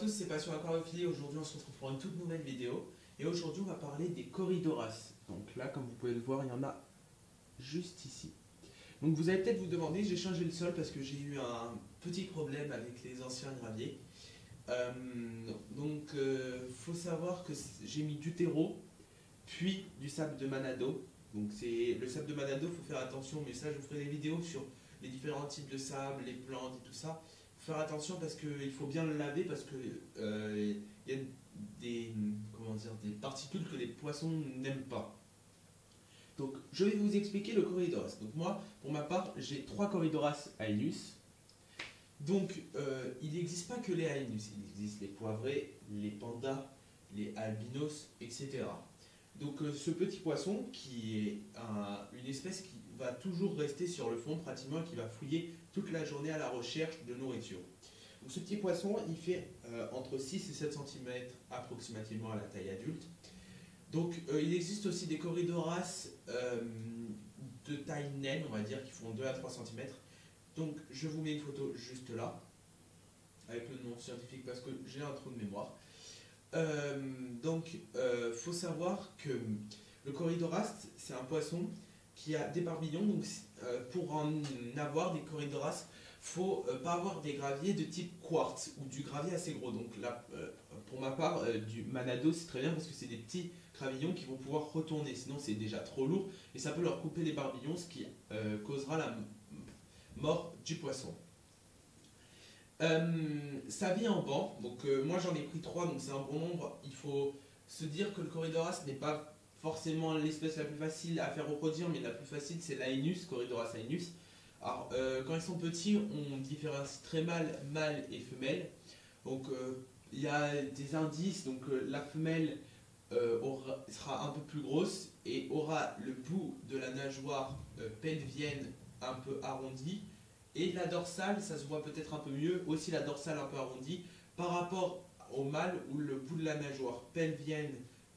tous, c'est Passion Aquariophilie. Aujourd'hui, on se retrouve pour une toute nouvelle vidéo. Et aujourd'hui, on va parler des Corydoras. Donc là, comme vous pouvez le voir, il y en a juste ici. Donc vous allez peut-être vous demander, j'ai changé le sol parce que j'ai eu un petit problème avec les anciens graviers. Faut savoir que j'ai mis du terreau, puis du sable de Manado. Donc c'est le sable de Manado, il faut faire attention, mais ça je vous ferai des vidéos sur les différents types de sable, les plantes et tout ça. Faut faire attention parce qu'il faut bien le laver parce que y a des, des particules que les poissons n'aiment pas. Donc je vais vous expliquer le Corydoras. Donc moi, pour ma part, j'ai 3 Corydoras Aenus. Donc il n'existe pas que les Aenus, il existe les poivrés, les pandas, les albinos, etc. Donc ce petit poisson qui est une espèce qui va toujours rester sur le fond pratiquement, qui va fouiller toute la journée à la recherche de nourriture. Donc ce petit poisson il fait entre 6 et 7 cm approximativement à la taille adulte. Donc il existe aussi des Corydoras de taille naine, on va dire, qui font 2 à 3 cm. Donc je vous mets une photo juste là, avec le nom scientifique parce que j'ai un trou de mémoire. Faut savoir que le Corydoras, c'est un poisson qui a des barbillons. Donc, pour en avoir des Corydoras, faut pas avoir des graviers de type quartz ou du gravier assez gros. Donc là, pour ma part, du Manado, c'est très bien parce que c'est des petits gravillons qui vont pouvoir retourner. Sinon, c'est déjà trop lourd et ça peut leur couper les barbillons, ce qui causera la mort du poisson. Ça vit en banc, donc moi j'en ai pris 3, donc c'est un bon nombre. Il faut se dire que le Corydoras n'est pas forcément l'espèce la plus facile à faire reproduire, mais la plus facile c'est l'Aenus, Corydoras Aenus. Alors quand ils sont petits, on différencie très mal mâle et femelle. Donc il y a des indices, donc la femelle sera un peu plus grosse et aura le bout de la nageoire pelvienne un peu arrondi. Et la dorsale, ça se voit peut-être un peu mieux, aussi la dorsale un peu arrondie, par rapport au mâle où le bout de la nageoire pelvienne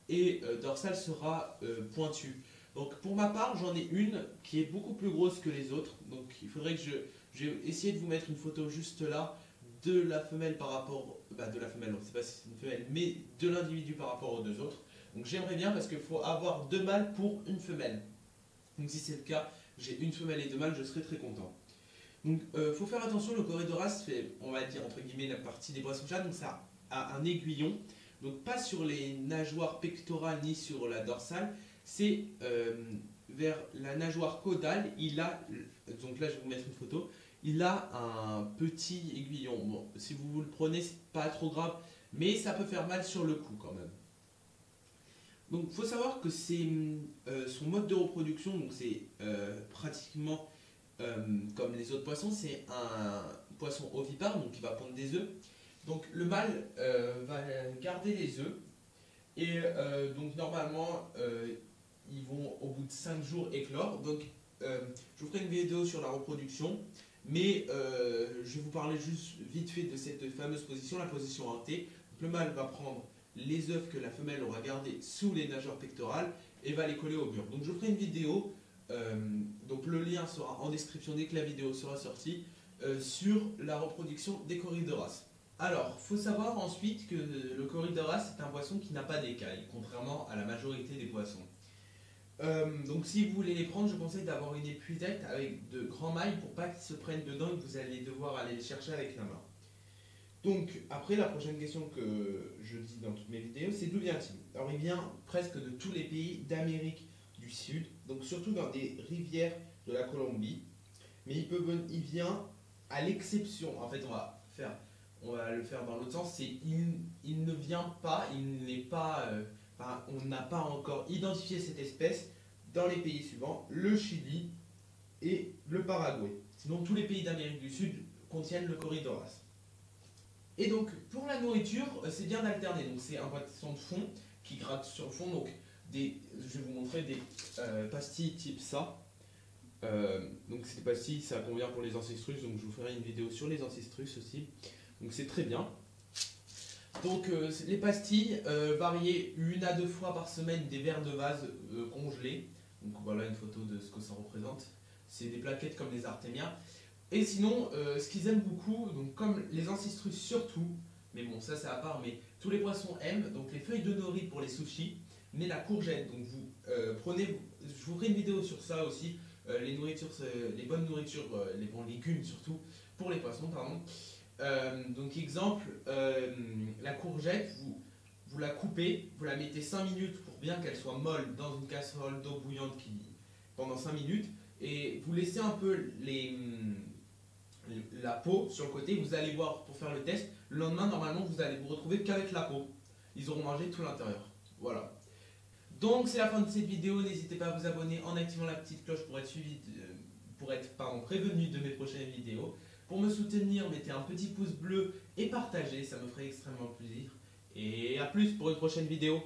et dorsale sera pointu. Donc pour ma part, j'en ai une qui est beaucoup plus grosse que les autres. Donc il faudrait que je vais essayer de vous mettre une photo juste là de la femelle par rapport, de la femelle, non, c'est pas si c'est une femelle, mais de l'individu par rapport aux deux autres. Donc j'aimerais bien parce qu'il faut avoir 2 mâles pour une femelle. Donc si c'est le cas, j'ai une femelle et 2 mâles, je serai très content. Donc faut faire attention, le Corydoras fait, on va dire entre guillemets, la partie des poissons-chats, donc ça a un aiguillon, donc pas sur les nageoires pectorales ni sur la dorsale, c'est vers la nageoire caudale, il a, donc là je vais vous mettre une photo, il a un petit aiguillon. Bon, si vous le prenez, c'est pas trop grave, mais ça peut faire mal sur le cou quand même. Donc il faut savoir que c'est son mode de reproduction, donc c'est pratiquement comme les autres poissons, c'est un poisson ovipare, donc il va pondre des œufs. Donc le mâle va garder les œufs et donc normalement ils vont au bout de 5 jours éclore. Donc je vous ferai une vidéo sur la reproduction, mais je vais vous parler juste vite fait de cette fameuse position, la position en T. Donc, le mâle va prendre les œufs que la femelle aura gardés sous les nageoires pectorales et va les coller au mur. Donc je vous ferai une vidéo. Donc le lien sera en description dès que la vidéo sera sortie sur la reproduction des Corydoras. Alors, il faut savoir ensuite que le Corydoras est un poisson qui n'a pas d'écailles, contrairement à la majorité des poissons. Donc si vous voulez les prendre, je conseille d'avoir une épuisette avec de grands mailles pour pas qu'ils se prennent dedans et que vous allez devoir aller les chercher avec la main. Donc après, la prochaine question que je dis dans toutes mes vidéos, c'est d'où vient-il? Alors il vient presque de tous les pays d'Amérique du Sud, donc surtout dans des rivières de la Colombie, mais il vient à l'exception, en fait on va le faire dans l'autre sens, c'est il ne vient pas, il n'est pas, on n'a pas encore identifié cette espèce dans les pays suivants, le Chili et le Paraguay. Sinon tous les pays d'Amérique du Sud contiennent le Corydoras. Et donc pour la nourriture, c'est bien d'alterner, donc c'est un poisson de fond qui gratte sur le fond, donc je vais vous montrer des pastilles type ça. Donc ces pastilles, ça convient pour les ancestrus, donc je vous ferai une vidéo sur les ancestrus aussi. Donc c'est très bien. Donc les pastilles, variées 1 à 2 fois par semaine des verres de vase congelés. Donc voilà une photo de ce que ça représente. C'est des plaquettes comme les artémias. Et sinon, ce qu'ils aiment beaucoup, donc comme les ancestrus surtout, mais bon, ça c'est à part. Mais tous les poissons aiment, donc les feuilles de nori pour les sushis, mais la courgette. Donc vous prenez, je vous ferai une vidéo sur ça aussi, les nourritures, les bonnes nourritures, les bons légumes surtout, pour les poissons, pardon. Donc exemple, la courgette, vous la coupez, vous la mettez 5 minutes pour bien qu'elle soit molle dans une casserole d'eau bouillante pendant 5 minutes, et vous laissez un peu la peau sur le côté. Vous allez voir pour faire le test. Le lendemain, normalement, vous allez vous retrouver qu'avec la peau. Ils auront mangé tout l'intérieur. Voilà. Donc c'est la fin de cette vidéo. N'hésitez pas à vous abonner en activant la petite cloche pour être prévenu de mes prochaines vidéos. Pour me soutenir, mettez un petit pouce bleu et partagez, ça me ferait extrêmement plaisir. Et à plus pour une prochaine vidéo.